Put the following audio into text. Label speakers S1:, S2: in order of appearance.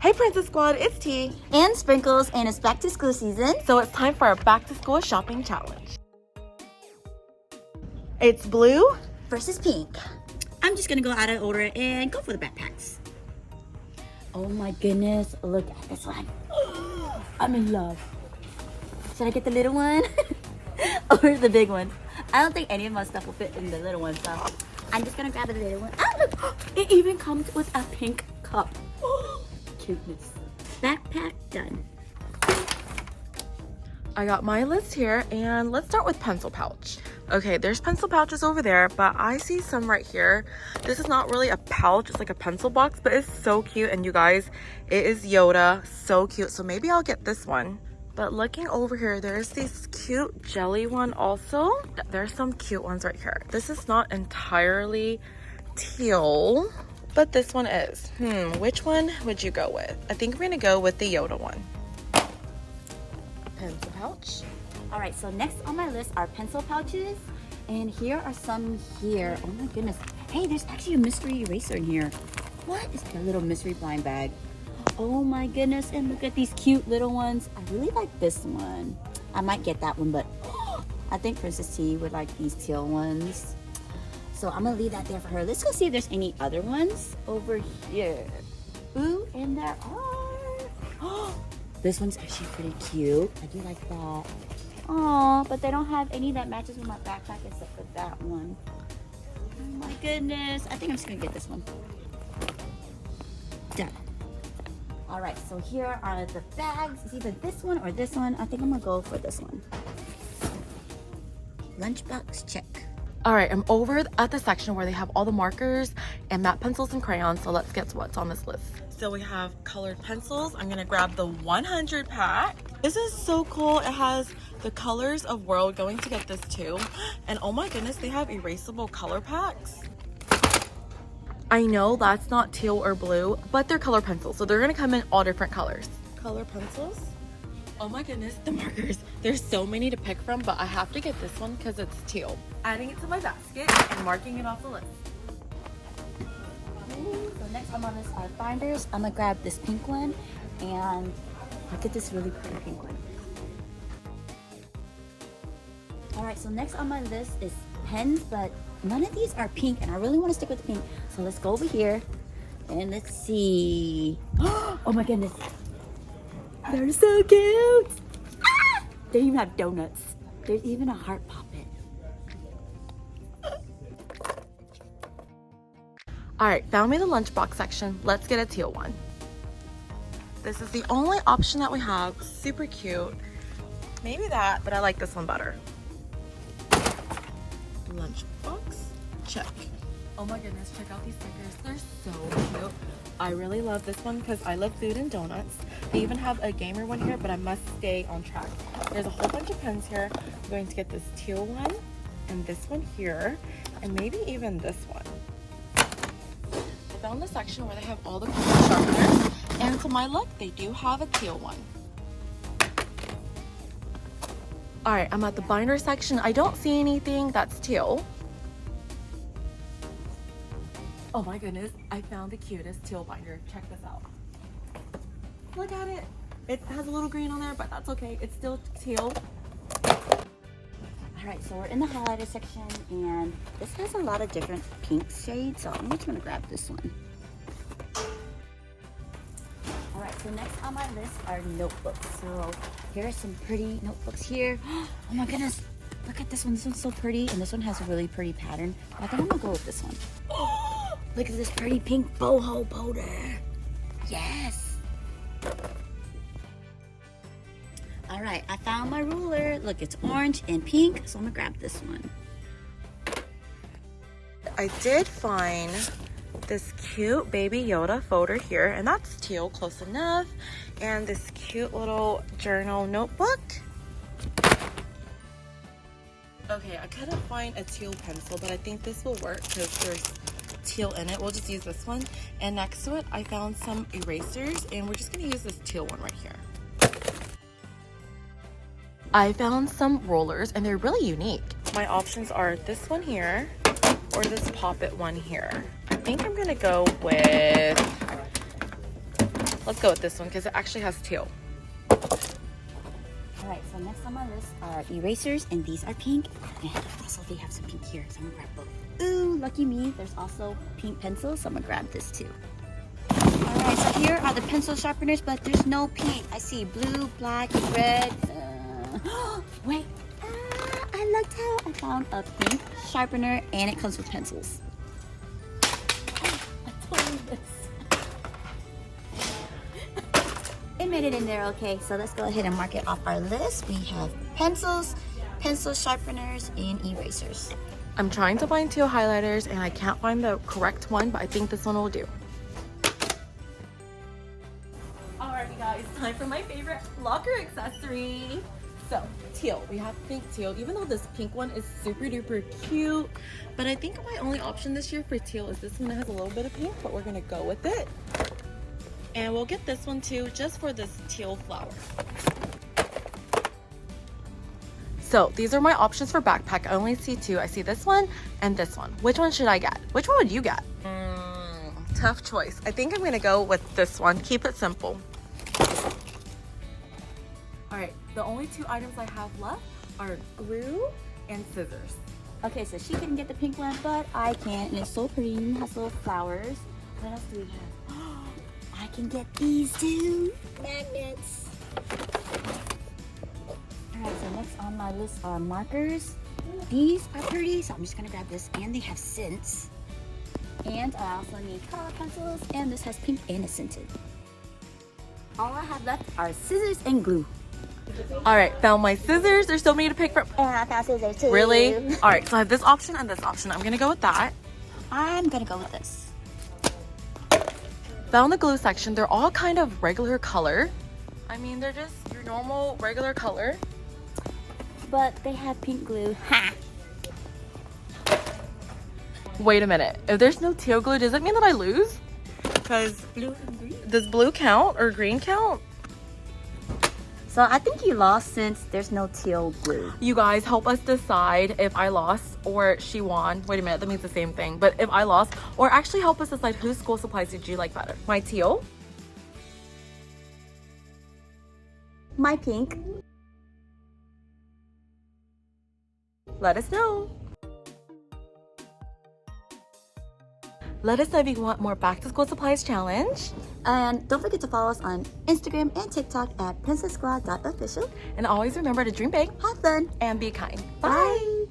S1: Hey Princess Squad, it's T.
S2: And Sprinkles, and it's back to school season.
S1: So it's time for our back to school shopping challenge. It's blue
S2: versus pink. I'm just gonna go out of order and go for the backpacks. Oh my goodness, look at this one. I'm in love. Should I get the little one or the big one? I don't think any of my stuff will fit in the little one, so I'm just gonna grab the little one. Oh, look, it even comes with a pink cup. Cuteness. Backpack done.
S1: I got my list here, and let's start with pencil pouch. Okay, there's pencil pouches over there, but I see some right here. This is not really a pouch, it's like a pencil box, but it's so cute. And you guys, it is Yoda, so cute. So maybe I'll get this one. But looking over here, there's this cute jelly one also. There's some cute ones right here. This is not entirely teal, but this one is. Which one would you go with? I think we're gonna go with the Yoda one. Pencil pouch.
S2: All right, so next on my list are pencil pouches, and here are some here. Oh my goodness. Hey, there's actually a mystery eraser in here. What is a little mystery blind bag? Oh my goodness, and look at these cute little ones. I really like this one. I might get that one, but I think Princess T would like these teal ones. So I'm gonna leave that there for her. Let's go see if there's any other ones over here. Ooh, and there are. This one's actually pretty cute. I do like that. Aw, but they don't have any that matches with my backpack except for that one. Oh my goodness. I think I'm just gonna get this one. Done. All right, so here are the bags. It's either this one or this one. I think I'm gonna go for this one. Lunchbox check.
S1: All right, I'm over at the section where they have all the markers and matte pencils and crayons. So let's get to what's on this list. So we have colored pencils. I'm gonna grab the 100 pack. This is so cool. It has the colors of world. Going to get this too. And oh my goodness, they have erasable color packs. I know that's not teal or blue, but they're color pencils. So they're gonna come in all different colors. Color pencils. Oh my goodness, the markers. There's so many to pick from, but I have to get this one because it's teal. Adding it to my basket and marking it off the list.
S2: So next on my list are binders. I'm gonna grab this pink one, and look at this really pretty pink one. All right, so next on my list is pens, but none of these are pink, and I really want to stick with the pink. So let's go over here and let's see. Oh my goodness, they're so cute. Ah! They even have donuts. There's even a heart poppet.
S1: All right, found me the lunchbox section. Let's get a teal one. This is the only option that we have. Super cute. Maybe that, but I like this one better. Lunchbox, check. Oh my goodness, check out these stickers. They're so cute. I really love this one because I love food and donuts. They even have a gamer one here, but I must stay on track. There's a whole bunch of pens here. I'm going to get this teal one and this one here, and maybe even this one. I found the section where they have all the color sharpeners, and to my luck, they do have a teal one. All right, I'm at the binder section. I don't see anything that's teal. Oh my goodness, I found the cutest teal binder. Check this out. Look at it. It has a little green on there, but that's okay. It's still teal.
S2: All right, so we're in the highlighter section, and this has a lot of different pink shades, so I'm just gonna grab this one. All right, so next on my list are notebooks. So here are some pretty notebooks here. Oh my goodness, look at this one. This one's so pretty, and this one has a really pretty pattern. I think I'm gonna go with this one. Look at this pretty pink boho boulder. Yes. All right, I found my ruler. Look, it's orange and pink, so I'm gonna grab this one.
S1: I did find this cute baby Yoda folder here, and that's teal, close enough. And this cute little journal notebook. Okay, I couldn't find a teal pencil, but I think this will work because there's teal in it. We'll just use this one. And next to it, I found some erasers, and we're just gonna use this teal one right here. I found some rollers, and they're really unique. My options are this one here or this pop-it one here. I think I'm gonna go with Let's go with this one because it actually has teal.
S2: All right, so next on my list are erasers, and these are pink. And also they have some pink here, so I'm gonna grab both. Ooh, lucky me. There's also pink pencils, so I'm gonna grab this too. All right, so here are the pencil sharpeners, but there's no pink. I see blue, black, red. Wait, I lucked out. I found a pink sharpener, and it comes with pencils. I told you this. It made it in there, okay. So let's go ahead and mark it off our list. We have pencils, pencil sharpeners, and erasers.
S1: I'm trying to find teal highlighters and I can't find the correct one, but I think this one will do. Alright, you guys, time for my favorite locker accessory. So, teal. We have pink teal, even though this pink one is super duper cute. But I think my only option this year for teal is this one that has a little bit of pink, but we're gonna go with it. And we'll get this one too, just for this teal flower. So these are my options for backpack. I only see two. I see this one and this one. Which one should I get? Which one would you get? Tough choice. I think I'm gonna go with this one. Keep it simple. All right, the only two items I have left are glue and scissors.
S2: Okay, so she couldn't get the pink one, but I can. And it's so pretty. It has little flowers. What else do we have? I can get these too. Magnets. Alright, so next on my list are markers. These are pretty, so I'm just gonna grab this. And they have scents. And I also need color pencils. And this has pink and it's scented. All I have left are scissors and glue.
S1: Alright, found my scissors. There's so many to pick from.
S2: And I found scissors too.
S1: Really? Alright, so I have this option and this option. I'm gonna go with that.
S2: I'm gonna go with this.
S1: Found the glue section. They're all kind of regular color. I mean, they're just your normal regular color.
S2: But they have pink glue. Ha!
S1: Wait a minute. If there's no teal glue, does that mean that I lose? Because
S2: Blue and green.
S1: does blue count or green count?
S2: So I think you lost since there's no teal glue.
S1: You guys help us decide if I lost or she won. Wait a minute, that means the same thing. But if I lost, or actually help us decide whose school supplies did you like better? My teal?
S2: My pink.
S1: Let us know. Let us know if you want more back to school supplies challenge.
S2: And don't forget to follow us on Instagram and TikTok at PrincessSquad.Official.
S1: And always remember to dream big
S2: Have fun.
S1: and be kind.
S2: Bye.